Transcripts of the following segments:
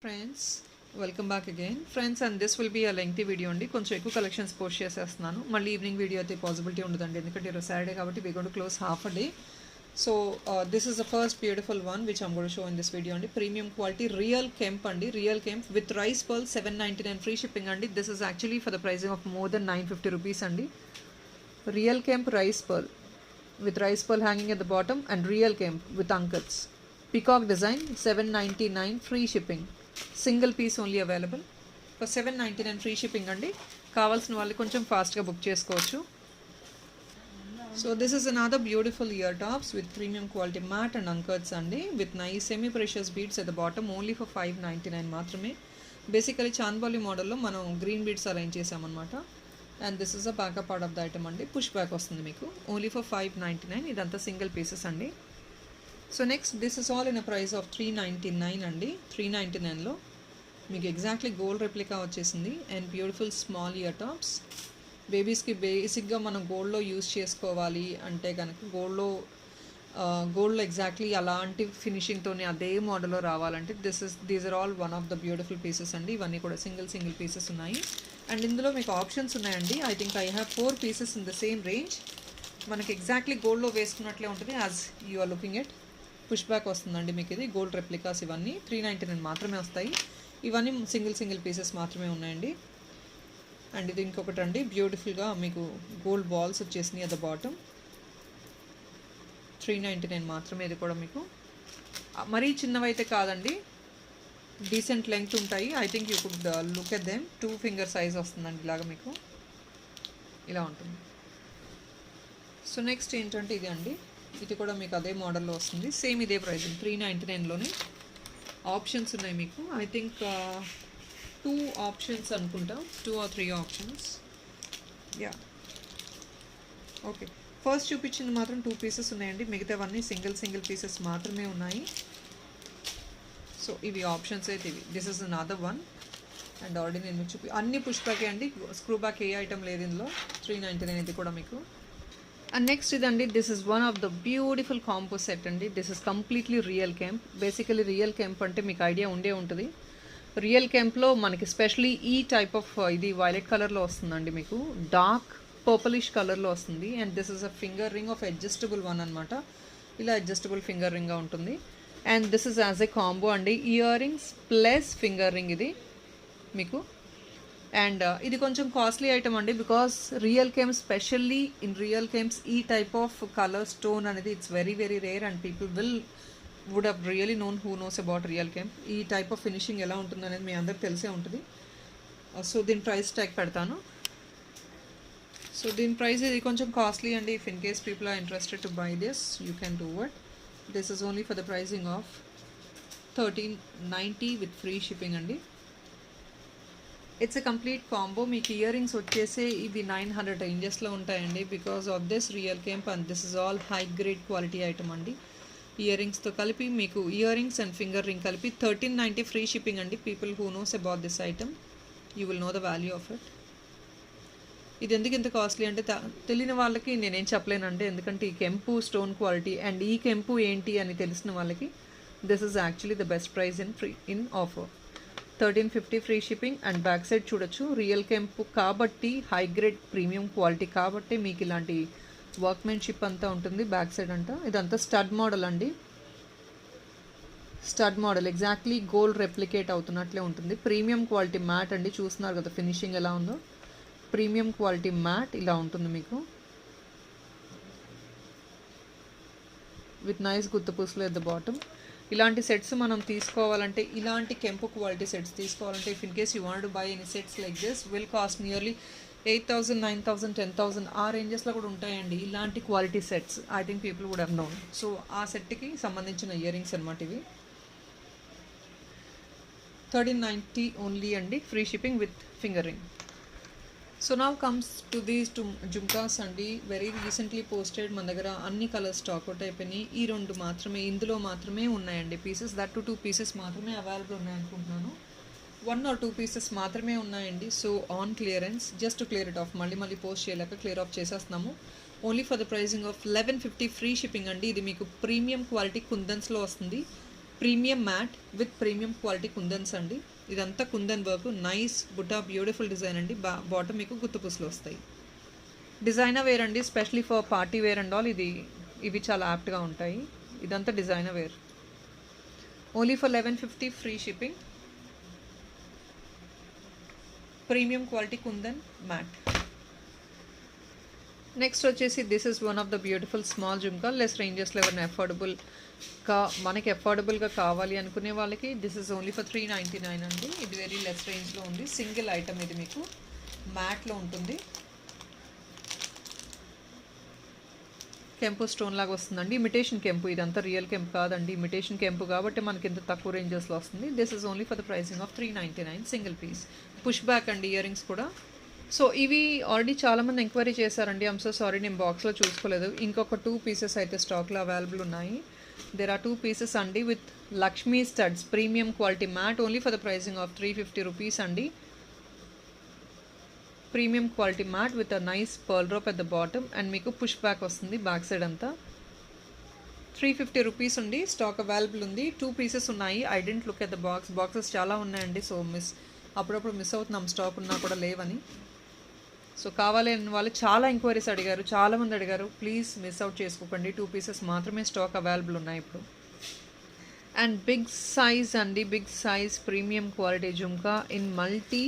Friends, welcome back again friends. And this will be a lengthy video అండి. కొంచెం ఎక్కువ collections post చేసేస్తున్నాను. మళ్ళీ ఈవినింగ్ వీడియో అయితే పాసిబిలిటీ ఉండదండి, ఎందుకంటే ఈరోజు సాటర్డే కాబట్టి we going to close half a day. So this is the first beautiful one which I'm going to show in this video అండి. ప్రీమియం క్వాలిటీ రియల్ కెంప్ అండి, real kemp with rice pearl 799 free shipping అండి. This is actually for the pricing of more than 950 rupees అండి. Real kemp rice pearl with rice pearl hanging at the bottom and real kemp with unkats. Peacock design 799 free shipping. Single piece only available for 799 free shipping andi. కావాల్సిన వాళ్ళు కొంచెం ఫాస్ట్గా book చేసుకోవచ్చు. So this is another beautiful ear tops with premium quality matte and anchors అండి, with nice semi precious beads at the bottom, only for 599 మాత్రమే. Basically chandbali మోడల్లో మనం green beads arrange చేసామన్నమాట. And this is a backup part of the item అండి. Push back వస్తుంది మీకు, only for 599. ఇదంతా single pieces అండి. So next this is all in a price of 399 అండి. 399లో మీకు ఎగ్జాక్ట్లీ గోల్డ్ రెప్లికా వచ్చేసింది and beautiful small ear tops. బేబీస్కి బేసిక్గా మనం గోల్డ్లో యూస్ చేసుకోవాలి అంటే కనుక గోల్డ్లో ఎగ్జాక్ట్లీ అలాంటి ఫినిషింగ్తోనే అదే మోడల్లో రావాలంటే these are all one of the beautiful pieces అండి. ఇవన్నీ కూడా సింగిల్ పీసెస్ ఉన్నాయి. అండ్ ఇందులో మీకు ఆప్షన్స్ ఉన్నాయండి. I think I have 4 pieces in the same range. మనకి ఎగ్జాక్ట్లీ గోల్డ్లో వేసుకున్నట్లే ఉంటుంది as you are looking at. Push back వస్తుందండి మీకు. ఇది గోల్డ్ రెప్లికాస్, ఇవన్నీ 399 మాత్రమే వస్తాయి. ఇవన్నీ సింగిల్ పీసెస్ మాత్రమే ఉన్నాయండి. అండ్ ఇది ఇంకొకటి అండి, బ్యూటిఫుల్గా మీకు గోల్డ్ బాల్స్ వచ్చేసినాయి అట్ ద బాటమ్. 399 మాత్రమే. ఇది కూడా మీకు మరీ చిన్నవైతే కాదండి, డీసెంట్ లెంగ్త్ ఉంటాయి. I think you could look at them. 2 finger size వస్తుందండి ఇలాగా మీకు, ఇలా ఉంటుంది. సో నెక్స్ట్ ఏంటంటే ఇది అండి, ఇది కూడా మీకు అదే మోడల్లో వస్తుంది, సేమ్ ఇదే ప్రైస్ 399లోనే. ఆప్షన్స్ ఉన్నాయి మీకు. ఐ థింక్ 2 ఆప్షన్స్ అనుకుంటా, 2 or 3 options. Yeah okay. First చూపించింది మాత్రం 2 పీసెస్ ఉన్నాయండి, మిగతావన్నీ సింగిల్ పీసెస్ మాత్రమే ఉన్నాయి. సో ఇవి ఆప్షన్స్ అయితే ఇవి. This is another one. And already నేను మీకు అన్ని పుష్ బ్యాక్ అండి, స్క్రూ బ్యాక్ ఏ ఐటమ్ లేదు ఇందులో. 399 ఇది కూడా మీకు. అండ్ నెక్స్ట్ ఇదండి, this is one of the beautiful combo set అండి. This is completely real kemp. Basically real kemp అంటే మీకు ఐడియా ఉండే ఉంటుంది. రియల్ కెంప్లో మనకి స్పెషలీ ఈ టైప్ ఆఫ్ ఇది వైలెట్ కలర్లో వస్తుందండి, మీకు డార్క్ పర్పులిష్ కలర్లో వస్తుంది. And this is a finger ring of adjustable one అనమాట. ఇలా అడ్జస్టబుల్ ఫింగర్ రింగ్గా ఉంటుంది. And this is as a combo అండి, year rings plus finger ring ఇది మీకు. అండ్ ఇది కొంచెం కాస్ట్లీ ఐటమ్ అండి, because real kemp, specially in real kemps ఈ టైప్ ఆఫ్ కలర్ స్టోన్ అనేది it's very rare and people would have really known who knows about real kemp. ఈ type of finishing ఎలా ఉంటుంది అనేది మీ అందరికి తెలిసే ఉంటుంది. సో దీని ప్రైస్ ట్యాగ్ పెడతాను. సో దీని ప్రైస్ ఇది కొంచెం కాస్ట్లీ అండి. If in case people are interested to buy this, you can do it. This is only for the pricing of 1390 with free shipping అండి. It's a complete combo. మీకు ear rings వచ్చేసి ఇవి 900 రేంజెస్లో ఉంటాయండి, because of this real kemp. And this is all high grade quality item అండి. Ear రింగ్స్తో కలిపి మీకు ear rings and finger ring కలిపి 1390 ఫ్రీ షిప్పింగ్ అండి. People who knows about this item, you will know the value of it. ఇది ఎందుకు ఇంత costly అంటే తెలియని వాళ్ళకి నేనేం చెప్పలేనండి, ఎందుకంటే ఈ కెంపు స్టోన్ క్వాలిటీ అండ్ ఈ కెంపు ఏంటి అని తెలిసిన వాళ్ళకి this is actually the best price in offer. 1350 free shipping. And back side చూడొచ్చు, రియల్ కెంపు కాబట్టి హై గ్రేడ్ ప్రీమియం క్వాలిటీ కాబట్టి మీకు ఇలాంటి వర్క్మెన్షిప్ అంతా ఉంటుంది బ్యాక్ సైడ్ అంతా. ఇదంతా స్టడ్ మోడల్ అండి, stud model exactly gold replicate అవుతున్నట్లే ఉంటుంది. ప్రీమియం క్వాలిటీ మ్యాట్ అండి, చూస్తున్నారు కదా ఫినిషింగ్ ఎలా ఉందో. ప్రీమియం క్వాలిటీ మ్యాట్ ఇలా ఉంటుంది మీకు, విత్ నైస్ గుత్తపూసలు ఎట్ ద బాటమ్. ఇలాంటి సెట్స్ మనం తీసుకోవాలంటే, ఇలాంటి కెంపు క్వాలిటీ సెట్స్ తీసుకోవాలంటే, if in case you want to buy any sets like this, will cost nearly 8,000, 9,000, 10,000 ఆ రేంజెస్లో కూడా ఉంటాయండి ఇలాంటి quality sets. I think people would have known. So ఆ సెట్కి సంబంధించిన ఇయర్ రింగ్స్ అనమాట ఇవి. 1390 ఓన్లీ అండి, free shipping with finger ring. So now comes to these 2 jhumkas అండి. Very recently posted. మన దగ్గర అన్ని కలర్స్ స్టాక్ అవుట్ అయిపోయినాయి. ఈ 2 మాత్రమే ఇందులో మాత్రమే ఉన్నాయండి పీసెస్. దట్ 2 పీసెస్ మాత్రమే అవైలబుల్ ఉన్నాయనుకుంటున్నాను. 1 or 2 పీసెస్ మాత్రమే ఉన్నాయండి. So on clearance, just to clear it off, మళ్ళీ పోస్ట్ చేయలేక క్లియర్ ఆఫ్ చేసేస్తున్నాము. Only for the pricing of 1150 free shipping అండి. ఇది మీకు ప్రీమియం క్వాలిటీ కుందన్స్లో వస్తుంది. Premium matte with premium quality kundans అండి. ఇదంతా kundan work, nice buta, beautiful design అండి. బాటమ్ మీకు గుత్తుపూసలు వస్తాయి. డిజైనర్ వేర్ అండి, specially for party wear and all. ఇవి చాలా యాప్ట్గా ఉంటాయి. ఇదంతా designer wear. Only for 1150 free shipping. Premium quality kundan matte. Next వచ్చేసి this is one of the beautiful small jhumka. Less రేంజెస్లో ఎవరైనా మనకి అఫోర్డబుల్గా కావాలి అనుకునే వాళ్ళకి దిస్ ఇస్ ఓన్లీ ఫర్ 399 అండి. ఇది వెరీ లెస్ రేంజ్లో ఉంది. సింగిల్ ఐటమ్ ఇది మీకు మ్యాట్లో ఉంటుంది. కెంపు స్టోన్ లాగా వస్తుందండి. ఇమిటేషన్ కెంపు, ఇదంతా రియల్ కెంపు కాదండి, ఇమిటేషన్ కెంపు కాబట్టి మనకి ఇంత తక్కువ రేంజెస్లో వస్తుంది. This is only for the pricing of 399 single piece. Push back అండి ఇయర్ రింగ్స్ కూడా. సో ఇవి ఆల్రెడీ చాలామంది ఎంక్వైరీ చేశారండి. ఐమ్ సో సారీ, నేను బాక్స్లో చూసుకోలేదు. ఇంకొక 2 పీసెస్ అయితే స్టాక్లో అవైలబుల్ ఉన్నాయి. దెర్ ఆర్ 2 పీసెస్ అండి with Lakshmi studs premium quality matte only for the pricing of 350 rupees అండి. Premium quality matte with a nice pearl rope at the bottom and మీకు పుష్ బ్యాక్ వస్తుంది బ్యాక్ సైడ్ అంతా. 350 rupees ఉంది. Stock available ఉంది. 2 pieces ఉన్నాయి. I didn't look at the boxes చాలా ఉన్నాయండి. So అప్పుడప్పుడు మిస్ అవుతున్నాం స్టాక్ ఉన్నా కూడా లేవని. సో కావాలి అని వాళ్ళు చాలా ఎంక్వైరీస్ అడిగారు, చాలామంది అడిగారు. ప్లీజ్ మిస్ అవుట్ చేసుకోకండి. 2 పీసెస్ మాత్రమే స్టాక్ అవైలబుల్ ఉన్నాయి ఇప్పుడు. అండ్ బిగ్ సైజ్ అండి, big size premium quality jhumka in multi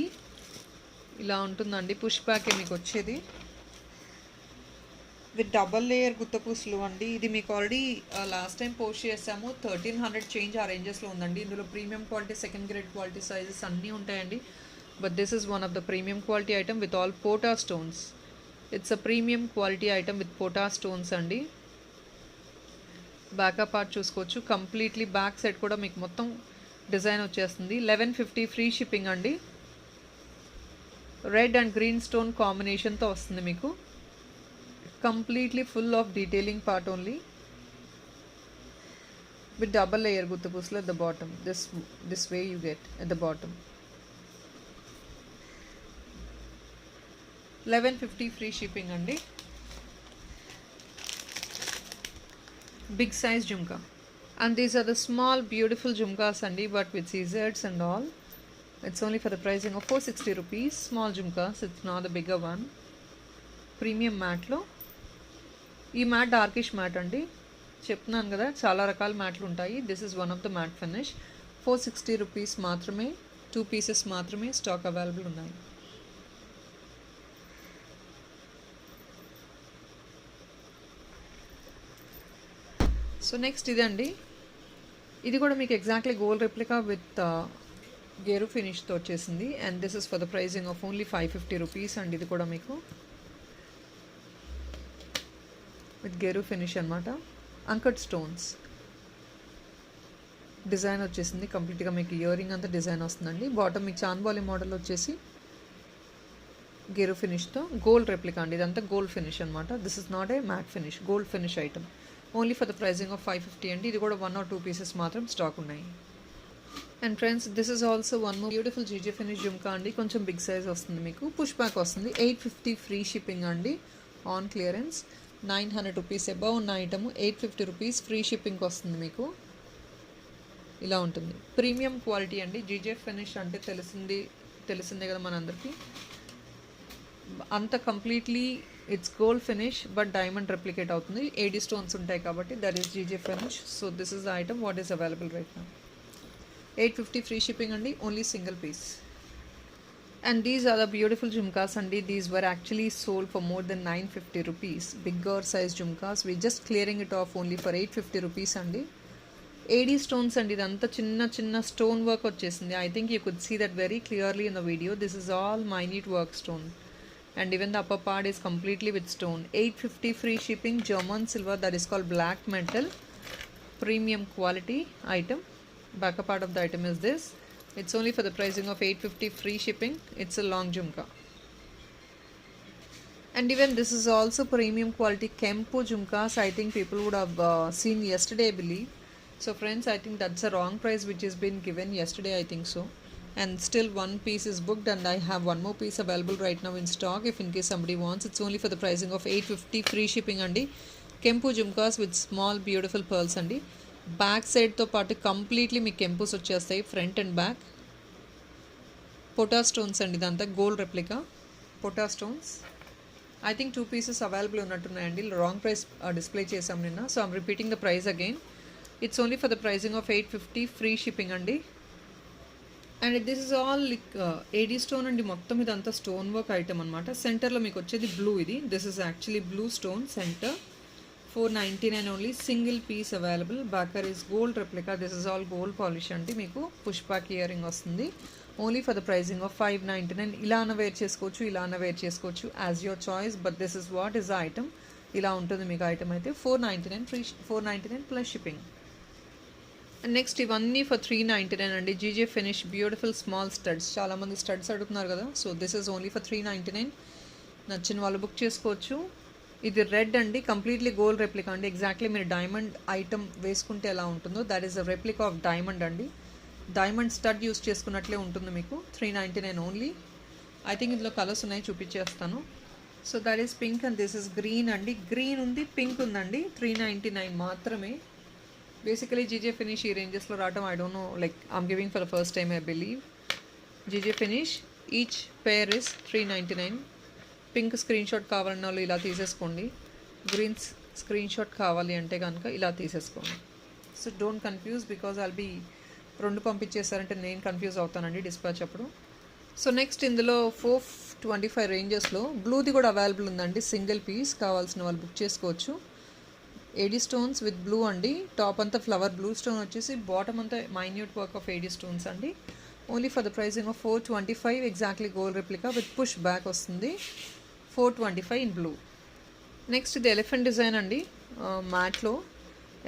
ఇలా ఉంటుందండి. పుష్ బ్యాకే మీకు వచ్చేది విత్ డబల్ లేయర్ గుత్తపూసలు అండి. ఇది మీకు ఆల్రెడీ లాస్ట్ టైం పోస్ట్ చేసాము. 1300 చేంజ్ ఆ రేంజెస్లో ఉందండి. ఇందులో premium quality, second grade quality sizes అన్నీ ఉంటాయండి. But this is one of the premium quality item with all pota stones. It's a premium quality item with pota stones అండి. బ్యాకప్ పార్ట్ చూసుకోవచ్చు. Completely back side కూడా మీకు మొత్తం డిజైన్ వచ్చేస్తుంది. 1150 free shipping అండి. Red and green stone కాంబినేషన్తో వస్తుంది మీకు. Completely full of detailing part only with double layer గుత్తపూసలు at the bottom. This way you get at the bottom. 1150 free shipping అండి. Big size jhumka. And these are the small beautiful jhumkas andi, but with scissors and all. It's only for the pricing of 460 rupees. Small jhumkas, it's not the bigger one. Premium mat lo. ఈ matte darkish matte అండి. చెప్తున్నాను కదా చాలా రకాల మ్యాట్లు ఉంటాయి. This is one of the matte finish. 460 rupees మాత్రమే. 2 pieces మాత్రమే స్టాక్ అవైలబుల్ ఉన్నాయి. సో నెక్స్ట్ ఇదండి. ఇది కూడా మీకు exactly gold replica with geru ఫినిష్తో వచ్చేసింది. And this is for the pricing of only 550 rupees అండి. ఇది కూడా మీకు విత్ గేరు ఫినిష్ అనమాట. అంకట్ స్టోన్స్ డిజైన్ వచ్చేసింది. కంప్లీట్గా మీకు ఇయర్ రింగ్ అంతా డిజైన్ వస్తుందండి. బాటమ్ మీకు చాన్బాలి మోడల్ వచ్చేసి గేరు ఫినిష్తో గోల్డ్ రెప్లికా అండి. ఇదంతా గోల్డ్ ఫినిష్ అనమాట. This is not a matte finish, gold finish item. Only for the pricing of 550 అండి. ఇది కూడా 1 or 2 పీసెస్ మాత్రం స్టాక్ ఉన్నాయి. And friends, this is also one more beautiful GJ finish jhumka అండి. కొంచెం బిగ్ సైజ్ వస్తుంది మీకు. పుష్ బ్యాక్ వస్తుంది. 850 ఫ్రీ షిప్పింగ్ అండి. ఆన్ క్లియరెన్స్ 900 రూపీస్ అబౌవ్ ఉన్న ఐటమ్ 850 రూపీస్ ఫ్రీ షిప్పింగ్కి వస్తుంది మీకు. ఇలా ఉంటుంది. ప్రీమియం క్వాలిటీ అండి. జీజే ఫినిష్ అంటే తెలిసిందే కదా మనందరికీ. అంత completely it's gold finish but diamond replicate అవుతుంది. 80 స్టోన్స్ ఉంటాయి కాబట్టి that is GJ finish. So this is the item what is available right now. 850 free shipping అండి. Only single piece. And these are the beautiful jhumkas andi. These were actually sold for more than 950 rupees. Bigger size jhumkas. We're just clearing it off only for 850 rupees andi. 80 stones andi. Idantha chinna stone work vachesindi. I think you could see that very clearly in the video. This is all minute work stone. And even the upper part is completely with stone. 850 free shipping. German silver, that is called black metal. Premium quality item. Back part of the item is this. It's only for the pricing of 850 free shipping. It's a long jhumka. And even this is also premium quality Kempo jhumkas. I think people would have seen yesterday, I believe. So friends, I think that's a wrong price which has been given yesterday, I think so. And still one piece is booked and I have one more piece available right now in stock if in case somebody wants. It's only for the pricing of 850 free shipping andi. Kempo jhumkas with small beautiful pearls andi. Back సైడ్తో పాటు completely మీకు కెంపుస్ వచ్చేస్తాయి, front and back. Pota stones అండి, ఇదంతా gold replica pota stones. I think 2 pieces available ఉన్నట్టున్నాయండి. Wrong price display చేసాం నిన్న, so I'm repeating the price again. It's only for the pricing of 850, free shipping అండి. And this is all like AD stone అండి, మొత్తం ఇదంతా stone work item అనమాట. సెంటర్లో మీకు వచ్చేది బ్లూ, ఇది this is actually blue stone centre. 499 only, single piece available. బాకర్ is gold replica, this is all gold polish అండి. మీకు పుష్ బ్యాక్ ఇయర్ రింగ్ వస్తుంది, only for the pricing of 599. ఇలా అన్న వేర్ చేసుకోవచ్చు, ఇలా అన్న వేర్ చేసుకోవచ్చు, as your choice. But this is what is the item. ఇలా ఉంటుంది మీకు ఐటమ్ అయితే. 499 free, 499 plus shipping. And next ఇవన్నీ ఫర్ 399 అండి. GJ finish beautiful small studs, చాలామంది స్టడ్స్ అడుగుతున్నారు కదా, so this is only for 399. నచ్చిన వాళ్ళు బుక్ చేసుకోవచ్చు. ఇది రెడ్ అండి, కంప్లీట్లీ గోల్డ్ రెప్లికా అండి. ఎగ్జాక్ట్లీ మీరు డైమండ్ ఐటమ్ వేసుకుంటే ఎలా ఉంటుందో that is a replica of diamond అండి. డైమండ్ స్టడ్ యూస్ చేసుకున్నట్లే ఉంటుంది మీకు. 399 ఓన్లీ. ఐ థింక్ ఇందులో కలర్స్ ఉన్నాయి, చూపించేస్తాను. So that is pink and this is green అండి. గ్రీన్ ఉంది, పింక్ ఉందండి. 399 మాత్రమే. బేసికలీ జీజే ఫినిష్ ఈ రేంజెస్లో రావడం I don't know, like I'm giving for the first time I believe. GJ finish each pair is 399. Pink screen shot కావాలన్న వాళ్ళు ఇలా తీసేసుకోండి, గ్రీన్ స్క్రీన్ షాట్ కావాలి అంటే కనుక ఇలా తీసేసుకోండి. So don't confuse, because I'll be 2 పంపించేసారంటే నేను కన్ఫ్యూజ్ అవుతానండి డిస్పాచ్ అప్పుడు. సో నెక్స్ట్ ఇందులో 425 రేంజెస్లో బ్లూది కూడా అవైలబుల్ ఉందండి, సింగిల్ పీస్. కావాల్సిన వాళ్ళు బుక్ చేసుకోవచ్చు. ఏడీ స్టోన్స్ విత్ బ్లూ అండి. టాప్ అంతా ఫ్లవర్ బ్లూ స్టోన్ వచ్చేసి, బాటమ్ అంతా minute work of AD stones అండి. Only for the pricing of 425. Exactly gold replica with push back వస్తుంది. 425 ఇన్ బ్లూ. నెక్స్ట్ ఇది ఎలిఫెంట్ డిజైన్ అండి, మ్యాట్లో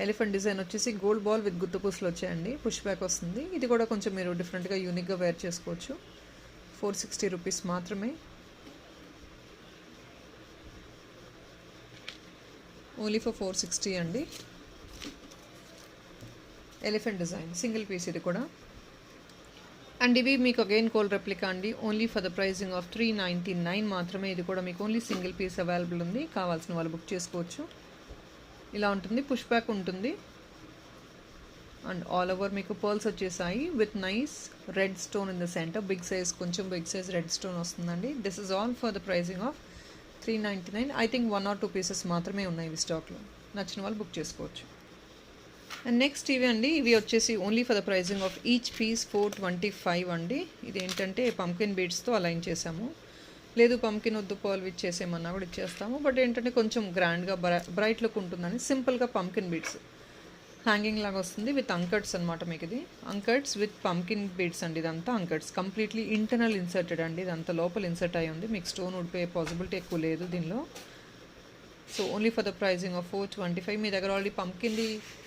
ఎలిఫెంట్ డిజైన్ వచ్చేసి గోల్డ్ బాల్ విత్ గుత్త పూసలు వచ్చాయండి, పుష్ బ్యాక్ వస్తుంది. ఇది కూడా కొంచెం మీరు డిఫరెంట్గా యూనిక్గా వేర్ చేసుకోవచ్చు. 460 రూపీస్ మాత్రమే. ఓన్లీ ఫర్ 460 అండి. ఎలిఫెంట్ డిజైన్ సింగిల్ పీస్ ఇది కూడా. అండ్ ఇవి మీకు అగైన్ గోల్డ్ రెప్లికా అండి, only for the pricing of 399 మాత్రమే. ఇది కూడా మీకు ఓన్లీ సింగిల్ పీస్ అవైలబుల్ ఉంది, కావాల్సిన వాళ్ళు బుక్ చేసుకోవచ్చు. ఇలా ఉంటుంది, పుష్ బ్యాక్ ఉంటుంది. అండ్ ఆల్ ఓవర్ మీకు పర్ల్స్ వచ్చేసాయి with nice red stone in the centre. Big size, కొంచెం బిగ్ సైజ్ రెడ్ స్టోన్ వస్తుందండి. This is all for the pricing of 399. I think 1 or 2 pieces మాత్రమే ఉన్నాయి ఇవి స్టాక్లో. నచ్చిన వాళ్ళు బుక్ చేసుకోవచ్చు. అండ్ నెక్స్ట్ ఇవి అండి, ఇవి వచ్చేసి only for the pricing of each piece 425 అండి. ఇది ఏంటంటే పంకిన్ బీడ్స్తో అలైన్ చేసాము. లేదు పంకిన్ వద్దు పర్ల్ విచ్ చేసేమన్నా కూడా ఇచ్చేస్తాము. బట్ ఏంటంటే కొంచెం గ్రాండ్గా బ్రైట్ లుక్ ఉంటుందని సింపుల్గా పంకిన్ బీడ్స్ హ్యాంగింగ్ లాగా వస్తుంది విత్ అంకట్స్ అనమాట. మీకు ఇది అంకట్స్ విత్ పంకిన్ బీడ్స్ అండి. ఇదంతా అంకట్స్ కంప్లీట్లీ ఇంటర్నల్ ఇన్సర్టెడ్ అండి. ఇదంతా లోపల ఇన్సర్ట్ అయ్యి ఉంది, మీకు స్టోన్ ఊడిపోయే పాసిబిలిటీ ఎక్కువ లేదు దీనిలో. So only for the pricing of 425. మీ దగ్గర ఆల్రెడీ పంకిన్ది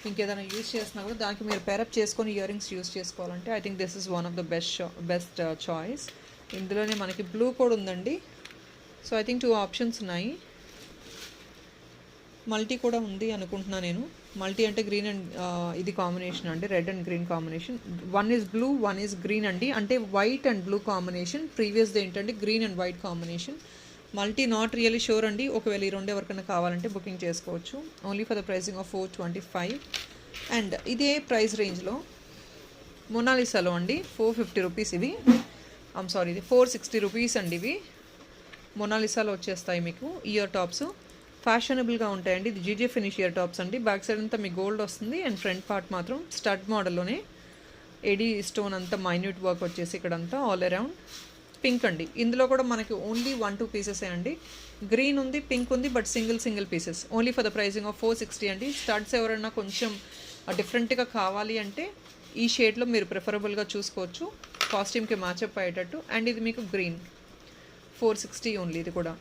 ఇంకేదైనా యూస్ చేసినా కూడా దానికి మీరు పేరప్ చేసుకొని ఇయర్ రింగ్స్ యూస్ చేసుకోవాలంటే I think this is one of the best choice. ఇందులోనే మనకి బ్లూ కూడా ఉందండి. సో ఐ థింక్ 2 ఆప్షన్స్ ఉన్నాయి. మల్టీ కూడా ఉంది అనుకుంటున్నా నేను. మల్టీ అంటే గ్రీన్ అండ్ ఇది కాంబినేషన్ అండి, red and green combination. 1 is blue, 1 is green అండి, అంటే వైట్ అండ్ బ్లూ కాంబినేషన్. ప్రీవియస్ది ఏంటంటే green and white combination. Multi not really sure అండి. ఒకవేళ ఈ 2 ఎవరికైనా కావాలంటే బుకింగ్ చేసుకోవచ్చు. Only for the pricing of 425. And ఇదే ప్రైస్ రేంజ్లో మొనాలిసాలో అండి 450 రూపీస్ ఇవి. సారీ, ఇది 460 రూపీస్ అండి. ఇవి మొనాలిసాలో వచ్చేస్తాయి మీకు ఇయర్ టాప్స్. ఫ్యాషనబుల్గా ఉంటాయండి. ఇది జీజే ఫినిష్ ఇయర్ టాప్స్ అండి. బ్యాక్ సైడ్ అంతా మీకు గోల్డ్ వస్తుంది అండ్ ఫ్రంట్ పార్ట్ మాత్రం స్టడ్ మోడల్లోనే ఏడీ స్టోన్ అంతా మైన్యూట్ వర్క్ వచ్చేసి ఇక్కడంతా ఆల్ అరౌండ్. పింక్ అండి, ఇందులో కూడా మనకి ఓన్లీ 1-2 పీసెసే అండి. గ్రీన్ ఉంది, పింక్ ఉంది, but single pieces. Only for the pricing of 460 అండి. స్టడ్స్ ఎవరైనా కొంచెం డిఫరెంట్గా కావాలి అంటే ఈ షేడ్లో మీరు ప్రిఫరబుల్గా చూసుకోవచ్చు, కాస్ట్యూమ్కి మ్యాచప్ అయ్యేటట్టు. అండ్ ఇది మీకు గ్రీన్ 460 ఓన్లీ. ఇది కూడా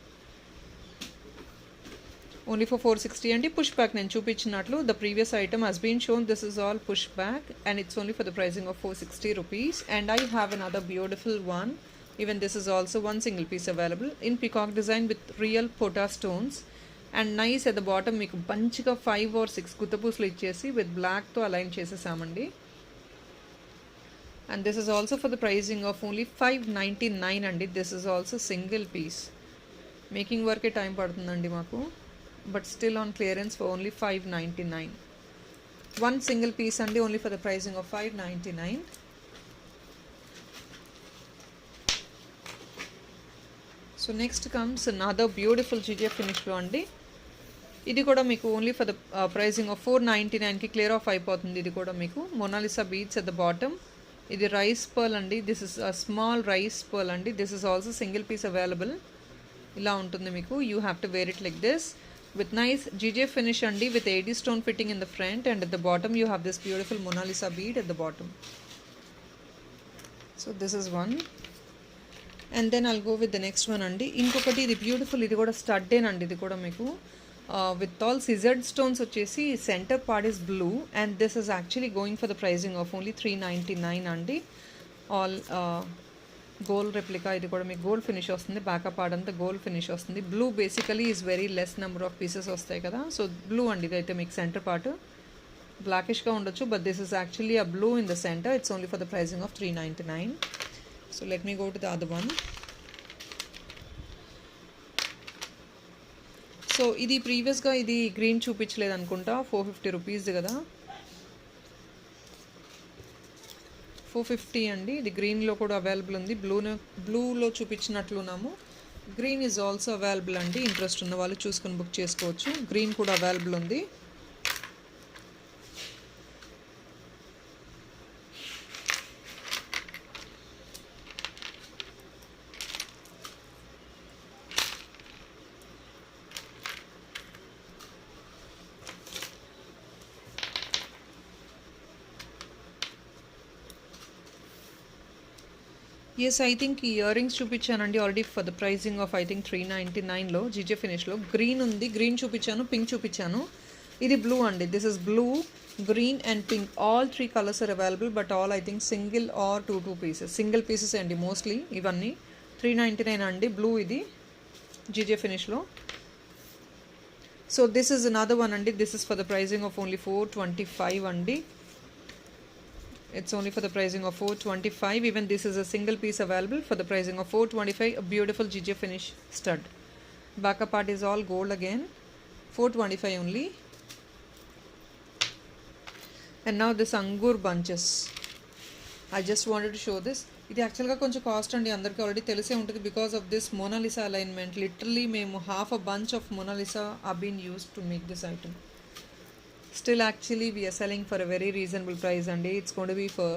ఓన్లీ ఫర్ 460 అండి. పుష్ బ్యాక్ నేను చూపించినట్లు the previous item has been shown. This is all push back and it's only for the pricing of 460 rupees. And I have another beautiful one. Even this is also one single piece available in peacock design with real pota stones and nice at the bottom మీకు బంచ్గా 5 or 6 గుత్తపూసలు ఇచ్చేసి with black తో align చేసేసామండి. And this is also for the pricing of only 599 అండి. This is also single piece. Making వర్కే time పడుతుందండి మాకు, but still on clearance for only 599. one single piece అండి, only for the pricing of 599. So next comes another beautiful GGF ఫినిష్లో అండి. ఇది కూడా మీకు only for the pricing of 499కి క్లియర్ ఆఫ్ అయిపోతుంది. ఇది కూడా మీకు Mona Lisa beads at the bottom. ఇది రైస్ పర్ల్ అండి. This is a small rice pearl అండి. This is also single piece available. ఇలా ఉంటుంది మీకు. You have to wear it like this with nice GGF finish andi with 80 stone fitting in the front, and at the bottom you have this beautiful Mona Lisa bead at the bottom. So this is one, and then I'll go with the next one andi. Inkokati idi beautiful, idi kuda stud en andi. Idi kuda meeku with all scissored stones vachesi center part is blue, and this is actually going for the pricing of only 399 andi. All gold replica. ఇది కూడా మీకు gold finish వస్తుంది. Backup part అంతా gold finish వస్తుంది. Blue basically is very less number of pieces వస్తాయి కదా, so blue అండి. ఇదైతే మీకు సెంటర్ పార్ట్ బ్లాకిష్గా ఉండొచ్చు, but this is actually a blue in the centre. It's only for the pricing of 399. So let me go to the other one. So ఇది ప్రీవియస్గా ఇది గ్రీన్ చూపించలేదు అనుకుంటా, 450 రూపీస్ది కదా, 450 అండి. ఇది గ్రీన్లో కూడా అవైలబుల్ ఉంది. బ్లూలో చూపించినట్లున్నాము. గ్రీన్ ఈజ్ ఆల్సో అవైలబుల్ అండి. ఇంట్రెస్ట్ ఉన్న వాళ్ళు చూసుకొని బుక్ చేసుకోవచ్చు. గ్రీన్ కూడా అవైలబుల్ ఉంది. ఎస్, ఐ థింక్ ఈ ఇయర్ రింగ్స్ చూపించానండి already for the pricing of I think 399లో జీజే ఫినిష్లో. గ్రీన్ ఉంది, గ్రీన్ చూపించాను, పింక్ చూపించాను. ఇది బ్లూ అండి. This is blue, green and pink. All 3 colours are available, but all I think single or two pieces. Single pieces అండి mostly ఇవన్నీ. 399 అండి బ్లూ ఇది జీజే ఫినిష్లో. So this is another one అండి. This is for the pricing of only 425 అండి. It's only for the pricing of 425. Even this is a single piece available for the pricing of 425. A beautiful GGF finish stud. Backup part is all gold again. 425 only. And now this Angur bunches. I just wanted to show this. ఇది యాక్చువల్గా కొంచెం cost అండి, అందరికీ already తెలిసే ఉంటుంది. Because of this Mona Lisa alignment, literally మేము half a bunch of Mona Lisa are being used to make this item. Still actually we are selling for a very reasonable price అండి. It's going to be for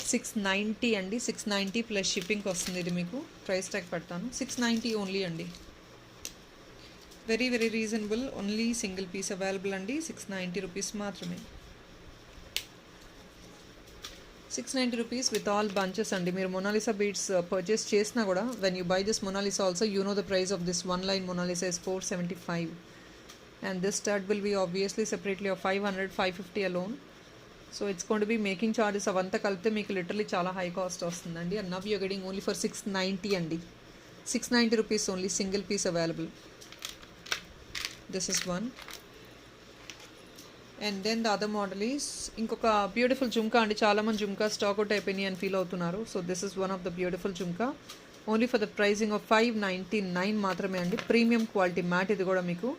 690 అండి. 690 plus shipping వస్తుంది. ఇది మీకు price tag పెడతాను. 690 only అండి. Very very reasonable. Only single piece available అండి. 690 rupees మాత్రమే. 690 rupees with all bunches అండి. మీరు మొనాలిసా బీడ్స్ పర్చేస్ చేసినా కూడా, when you by this Mona Lisa also, you know the price of this one line Mona Lisa is 475. And this stud will be obviously separately of 500, 550 alone. So it's going to be making charges avanta kalpte meeku literally chala high cost ostundandi. And now you are getting only for 690 andi. 690 rupees only, single piece available. This is one. And then the other model is inkoka beautiful jhumka andi. Chala man jhumka stock out అయిపోయినాయి అని feel అవుతున్నారు. So this is one of the beautiful jhumka, only for the pricing of 599 మాత్రమే అండి. Premium quality mat. ఇది కూడా మీకు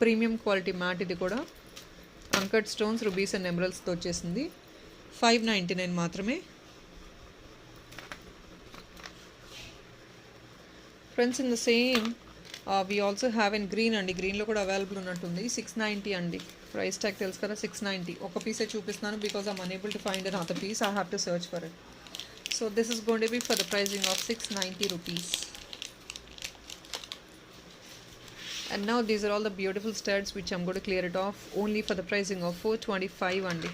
premium quality mat. ఇది కూడా అంకట్ స్టోన్స్, రుబీస్ అండ్ ఎమరల్స్తో వచ్చేసింది. 599 మాత్రమే. Friends in the same we also have in green అండి. గ్రీన్లో కూడా అవైలబుల్ ఉన్నట్టుంది. 690 అండి. ప్రైస్ ట్యాగ్ తెలుసు కదా, 690. ఒక పీసే చూపిస్తున్నాను because I'm unable to find another piece. I have to search for it. So this is going to be for the pricing of 690 rupees. And now these are all the beautiful studs which I'm going to clear it off only for the pricing of 425 andi.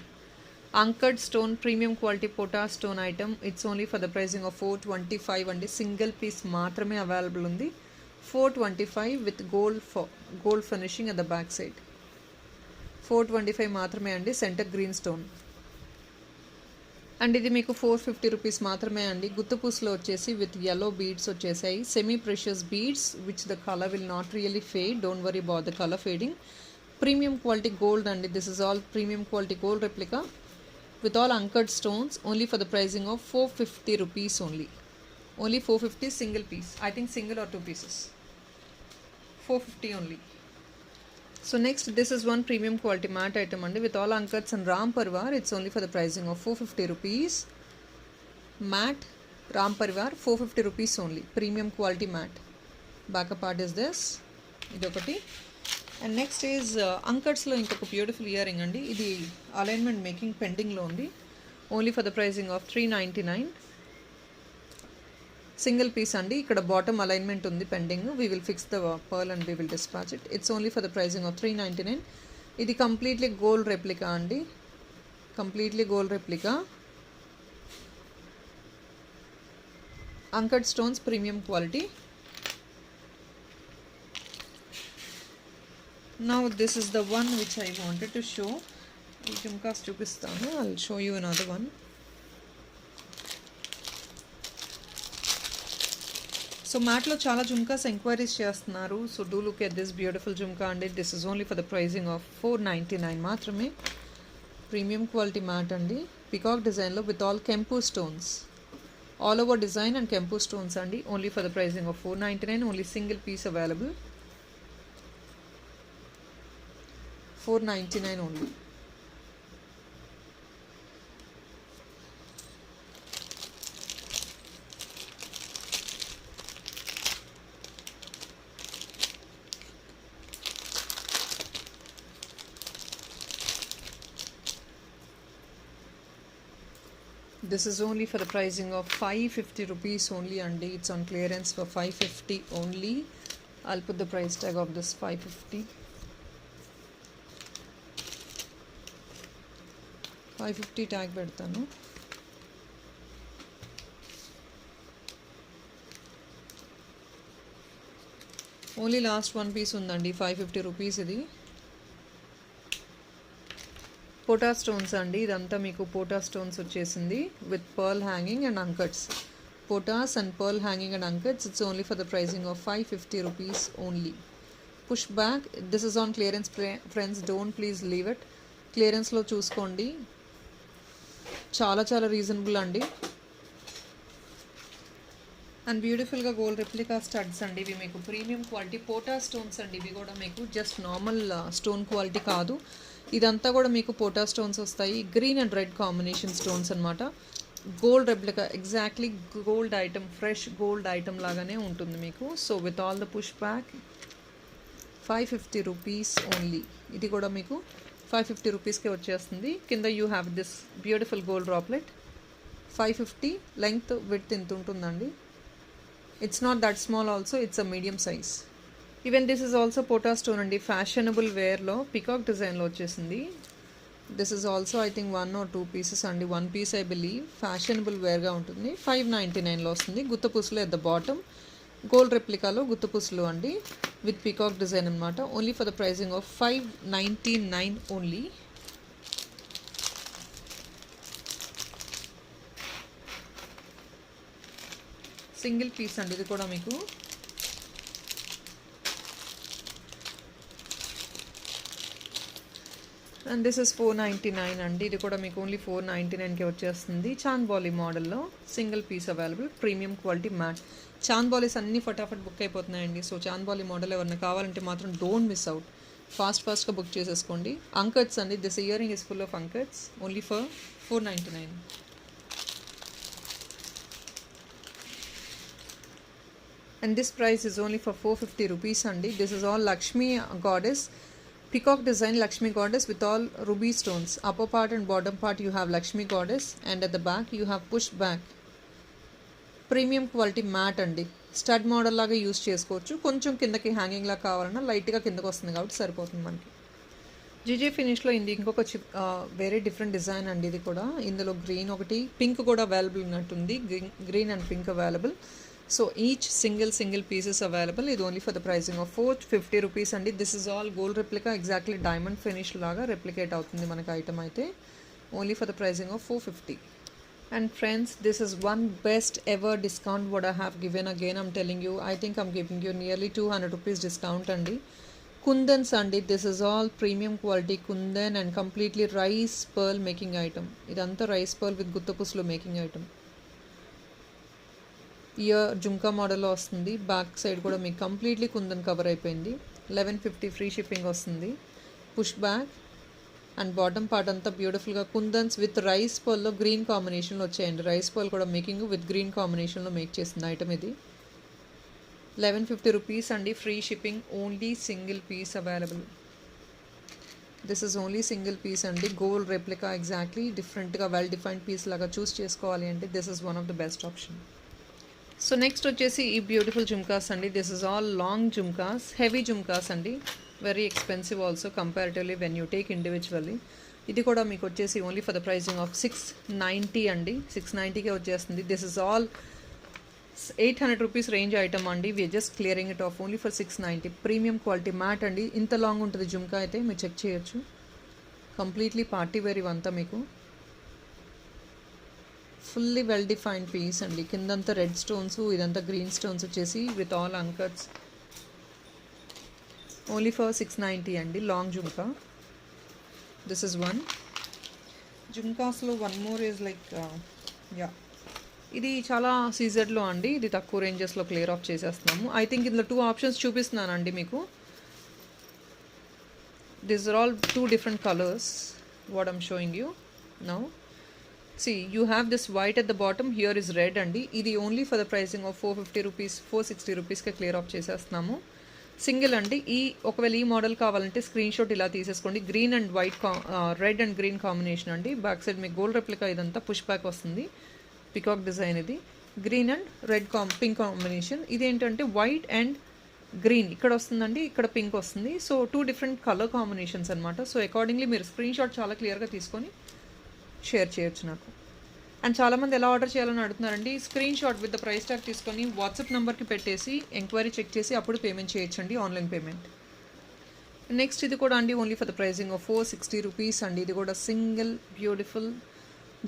Anchored stone premium quality pota stone item. It's only for the pricing of 425 andi. Single piece maatrame available undi. 425 with gold finishing at the back side. 425 maatrame andi. Center green stone. And ఇది మీకు 450 rupees మాత్రమే అండి. గుత్తు పూసలో వచ్చేసి with yellow beads వచ్చేసాయి. Semi precious beads which the colour will not really fade. Don't worry about the colour fading. Premium quality gold అండి. This is all premium quality gold replica with all anchored stones, only for the pricing of 450 rupees only. Only 450 single piece. I think single or two pieces. 450 only. So next, this is one premium quality matte item and with all ankats and Ram Parvar. It's only for the pricing of 450 rupees. Matte Ram Parvar 450 rupees only. Premium quality matte. Backup part is this. Idokati. And next is ankats lo inkoka beautiful earring andi. Idi alignment making pending lo undi. Only for the pricing of 399. Single piece andi. Ikkada bottom alignment undi pending. We will fix the pearl and we will dispatch it. It's only for the pricing of 399. Idi completely gold replica andi. Completely gold replica. Uncut stones premium quality. Now this is the one which I wanted to show. ఈ జుమ్కాస్ చూపిస్తాను. I'll show you another one. So మ్యాట్లో చాలా jhumkas enquiries చేస్తున్నారు. So do look at this beautiful jhumka అండి. This is only for the pricing of 499 మాత్రమే. Premium quality matte అండి. Peacock డిజైన్లో with all కెంపు stones. All over design and Kempu stones andi. Only for the pricing of 499. Only single piece available. 499 only. This is only for the pricing of 550 rupees only and it's on clearance for 550 only. I'll put the price tag of this 550. 550 tag పెడతాను. Only last one piece ఉందండి. 550 rupees ఇది. పోటా stones అండి. ఇదంతా మీకు pota stones వచ్చేసింది with pearl hanging and uncuts. Potas and pearl hanging and uncuts. It's only for the pricing of 550 rupees only. Push back. This is on clearance friends. Don't please leave it. క్లియరెన్స్లో చూసుకోండి. చాలా చాలా reasonable అండి. And బ్యూటిఫుల్గా gold replica studs అండి. ఇవి మీకు premium quality పోటా స్టోన్స్ అండి. ఇవి కూడా మీకు జస్ట్ నార్మల్ స్టోన్ క్వాలిటీ కాదు. ఇదంతా కూడా మీకు పోటా స్టోన్స్ వస్తాయి. Green and red combination stones అనమాట. Gold replica exactly gold item, fresh gold item లాగానే ఉంటుంది మీకు. So with all the push back 550 rupees only. ఇది కూడా మీకు 550 రూపీస్కే వచ్చేస్తుంది. కింద you have this beautiful gold droplet. 550 length width ఇంత ఉంటుందండి. It's not that small also. It's a medium size. Even this is also pota stone అండి. ఫ్యాషనబుల్ వేర్లో పికాక్ డిజైన్లో వచ్చేసింది. This is also I think 1 or 2 pieces అండి. 1 piece I believe. Fashionable వేర్గా ఉంటుంది. 599లో వస్తుంది. గుత్తపూసలు ఎట్ ద బాటమ్. గోల్డ్ రెప్లికాలో గుత్తపూసలు అండి విత్ పికాక్ డిజైన్ అనమాట. Only for the pricing of 599 only. Single piece అండి ఇది కూడా మీకు. అండ్ దిస్ ఇస్ 499 అండి. ఇది కూడా మీకు ఓన్లీ 499కి వచ్చేస్తుంది. చాంద్బాలి మోడల్లో single piece available. Premium quality matte. Chandbalis అన్నీ ఫటాఫట్ బుక్ అయిపోతున్నాయండి. సో చాంద్బాలి మోడల్ ఎవరైనా కావాలంటే మాత్రం డోంట్ మిస్ అవుట్. ఫాస్ట్గా బుక్ చేసేసుకోండి. అంకట్స్ అండి. This earring is full of uncuts. Only for 499. And this price is only for 450 rupees andi. This is all Lakshmi goddess. Peacock design Lakshmi goddess with all ruby stones. Upper part and bottom part you have Lakshmi goddess and at the back you have push back. Premium quality mat andi. Stud model laga use chesukochu. Koncham kindaki hanging la kavalana light ga kindaki vastundi kabatti saripotundi manaki. GJ ఫినిష్లో ఇది ఇంకొక వేరే different design అండి. ఇది కూడా ఇందులో green ఒకటి, pink కూడా అవైలబుల్ ఉన్నట్టుంది. Green and pink available. So each single pieces available. ఇది only for the pricing of 450 rupees అండి. This is all gold replica. Exactly diamond finish లాగా రెప్లికేట్ అవుతుంది మనకి ఐటమ్ అయితే. Only for the pricing of 450. And friends, this is one best ever discount what I have given. Again I'm telling you, I think I'm giving you nearly 200 rupees discount andi. Kundans andi. This is all premium quality kundan and completely rice pearl making item. Idantha rice pearl with guttapuslo making item. Ear jhumka మోడల్లో వస్తుంది. Back side కూడా మీకు completely kundan cover అయిపోయింది. 1150 free shipping వస్తుంది. Push back and bottom part అంతా బ్యూటిఫుల్గా kundans with rice పర్ల్లో green కాంబినేషన్లో వచ్చాయండి. రైస్ పర్ల్ కూడా మేకింగ్ విత్ గ్రీన్ కాంబినేషన్లో మేక్ చేసింది ఐటమ్ ఇది. 1150 రూపీస్ అండి, free shipping. Only single piece available. This is only single piece అండి. గోల్డ్ రెప్లికా ఎగ్జాక్ట్లీ డిఫరెంట్గా వెల్ డిఫైన్డ్ పీస్ లాగా చూస్ చేసుకోవాలి అంటే this is one of the best option. So next వచ్చేసి ఈ బ్యూటిఫుల్ జుమ్కాస్ అండి. This is all long jhumkas, heavy jhumkas అండి. Very expensive also comparatively when you take individually. ఇది కూడా మీకు వచ్చేసి only for the pricing of 690 అండి. 690కే వచ్చేస్తుంది. This is all 800 rupees range item అండి. We are just clearing it off only for 690. Premium quality matte అండి. ఇంత లాంగ్ ఉంటుంది జుమ్కా అయితే మీరు చెక్ చేయొచ్చు. కంప్లీట్లీ పార్టీ వేర్ ఇవంతా మీకు. ఫుల్లీ వెల్ డిఫైన్డ్ పీస్ అండి. కిందంతా రెడ్ స్టోన్స్, ఇదంతా గ్రీన్ స్టోన్స్ వచ్చేసి with all uncuts. Only for 690 అండి. Long jhumka. This is one. జుమ్కాస్లో one more is like yeah, ఇది చాలా సీజెడ్లో అండి. ఇది తక్కువ రేంజెస్లో క్లియర్ ఆఫ్ చేసేస్తున్నాము. ఐ థింక్ ఇందులో 2 ఆప్షన్స్ చూపిస్తున్నానండి మీకు. These are all 2 different colors what I'm showing you now. See, you have this white at the bottom, here is red అండి. ఇది only for the pricing of 450 rupees, 460 రూపీస్కే clear off చేసేస్తున్నాము. Single అండి. ఒకవేళ ఈ model కావాలంటే screen shot ఇలా తీసేసుకోండి. Green and white red and green combination అండి. బ్యాక్ సైడ్ మీకు గోల్డ్ రెప్లికా ఇదంతా పుష్ బ్యాక్ వస్తుంది. పికాక్ డిజైన్ ఇది. Green and red pink combination. ఇదేంటంటే వైట్ అండ్ గ్రీన్ ఇక్కడ వస్తుందండి, ఇక్కడ పింక్ వస్తుంది. సో 2 different కలర్ కాంబినేషన్స్ అనమాట. సో అకార్డింగ్లీ మీరు స్క్రీన్ షాట్ చాలా క్లియర్గా తీసుకొని షేర్ చేయొచ్చు నాకు. అండ్ చాలామంది ఎలా ఆర్డర్ చేయాలని అడుగుతున్నారండి. Screen shot with the price tag తీసుకొని వాట్సాప్ నెంబర్కి పెట్టేసి ఎంక్వైరీ చెక్ చేసి అప్పుడు పేమెంట్ చేయొచ్చండి, ఆన్లైన్ పేమెంట్. నెక్స్ట్ ఇది కూడా అండి only for the pricing of 460 rupees అండి. ఇది కూడా సింగిల్ బ్యూటిఫుల్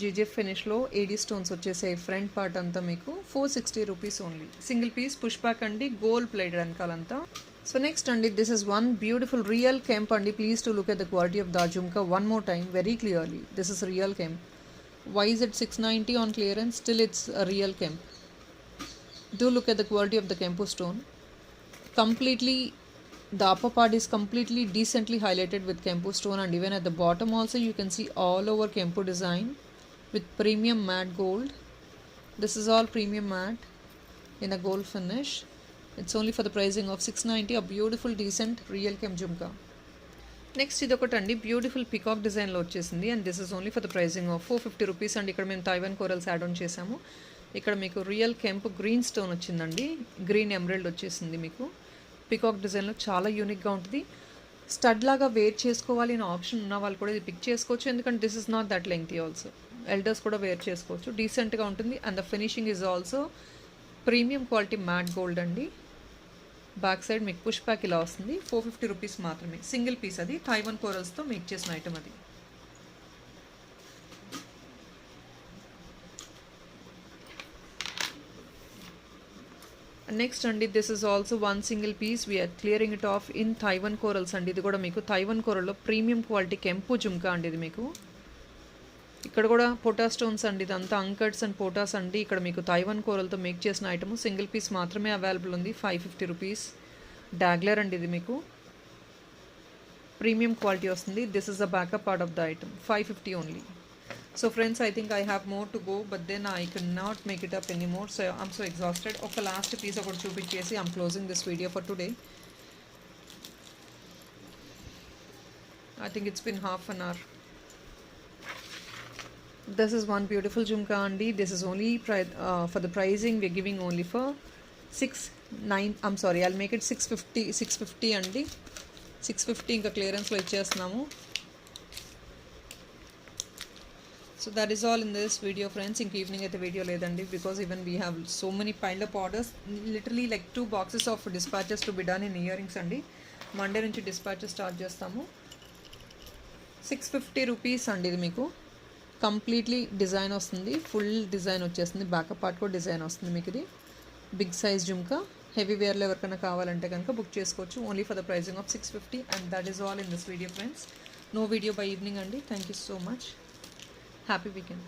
జీజీఎఫ్ ఫినిష్లో ఏడీ స్టోన్స్ వచ్చేసాయి. ఫ్రంట్ పార్ట్ అంతా మీకు 460 rupees only. Single piece push back అండి, గోల్డ్ ప్లేటెడ్ వెనకాలంతా. సో నెక్స్ట్ అండి this is one beautiful real kemp అండి. Please to look at the quality of the jhumka one more time very clearly. This is real kemp. Why is it 690 on clearance? Still it's a real kemp. Do look at the quality of the kempu stone. Completely, the upper part is completely decently highlighted with kempu stone, and even at the bottom also you can see all over kempu design with premium matte gold. This is all premium matte in a gold finish. It's only for the pricing of 690. A beautiful decent real kemp jhumka. Next ఇది ఒకటి అండి beautiful peacock డిజైన్లో వచ్చేసింది. And this is only for the pricing of 450 rupees అండి. ఇక్కడ మేము Taiwan corals add on చేసాము. ఇక్కడ మీకు రియల్ కెంప్ గ్రీన్ స్టోన్ వచ్చిందండి, గ్రీన్ ఎమరల్డ్ వచ్చేసింది మీకు. పికాక్ డిజైన్లో చాలా యూనిక్గా ఉంటుంది. స్టడ్ లాగా వేర్ చేసుకోవాలి అనే ఆప్షన్ ఉన్న వాళ్ళు కూడా ఇది పిక్ చేసుకోవచ్చు. ఎందుకంటే this is not that lengthy also. Elders కూడా వేర్ చేసుకోవచ్చు, డీసెంట్గా ఉంటుంది. And the finishing is also premium quality matte gold అండి. బ్యాక్ సైడ్ మీకు పుష్ బ్యాక్ ఇలా వస్తుంది. 450 రూపీస్ మాత్రమే. సింగిల్ పీస్ అది. తైవాన్ కోరల్స్తో మేక్ చేసిన ఐటమ్ అది. నెక్స్ట్ అండి this is also one single piece. We're clearing it off in Taiwan corals అండి. ఇది కూడా మీకు తైవాన్ కోరల్లో ప్రీమియం క్వాలిటీ కెంపు జుమ్కా అండి. ఇది మీకు ఇక్కడ కూడా పోటా స్టోన్స్ అండి. ఇదంతా అంకట్స్ అండ్ పోటాస్ అండి. ఇక్కడ మీకు తైవాన్ కోరల్తో మేక్ చేసిన ఐటమ్. సింగిల్ పీస్ మాత్రమే అవైలబుల్ ఉంది. 550 రూపీస్. డాగ్లర్ అండి ఇది మీకు. ప్రీమియం క్వాలిటీ వస్తుంది. This is the backup part of the item. 550 only. So friends I think I have more to go, but then I can not make it up any more. So I'm so exhausted. ఒక last piece ఒకటి చూపించేసి I'm closing this video for today. I think it's been half an hour. This is one beautiful jhumka andi. This is only for the pricing we're giving only for 690. I'm sorry, I'll make it 650 andi. 650 ఇంకా clearance లో ఇచ్చేస్తున్నాము. So that is all in this video friends. ఇంక evening అయితే video లేదండి, because even we have so many piled up orders, literally like 2 boxes of dispatches to be done in earrings అండి. Monday నుంచి dispatches start చేస్తాము. 650 rupees అండి. ఇది మీకు completely design వస్తుంది. ఫుల్ డిజైన్ వచ్చేస్తుంది. బ్యాకప్ పార్ట్ కూడా డిజైన్ వస్తుంది మీకు. ఇది బిగ్ సైజ్ జుమ్కా. హెవీ వేర్లో ఎవరికైనా కావాలంటే కనుక బుక్ చేసుకోవచ్చు. Only for the pricing of 650. And that is all in this video friends. No video by evening అండి. Thank you so much. Happy weekend.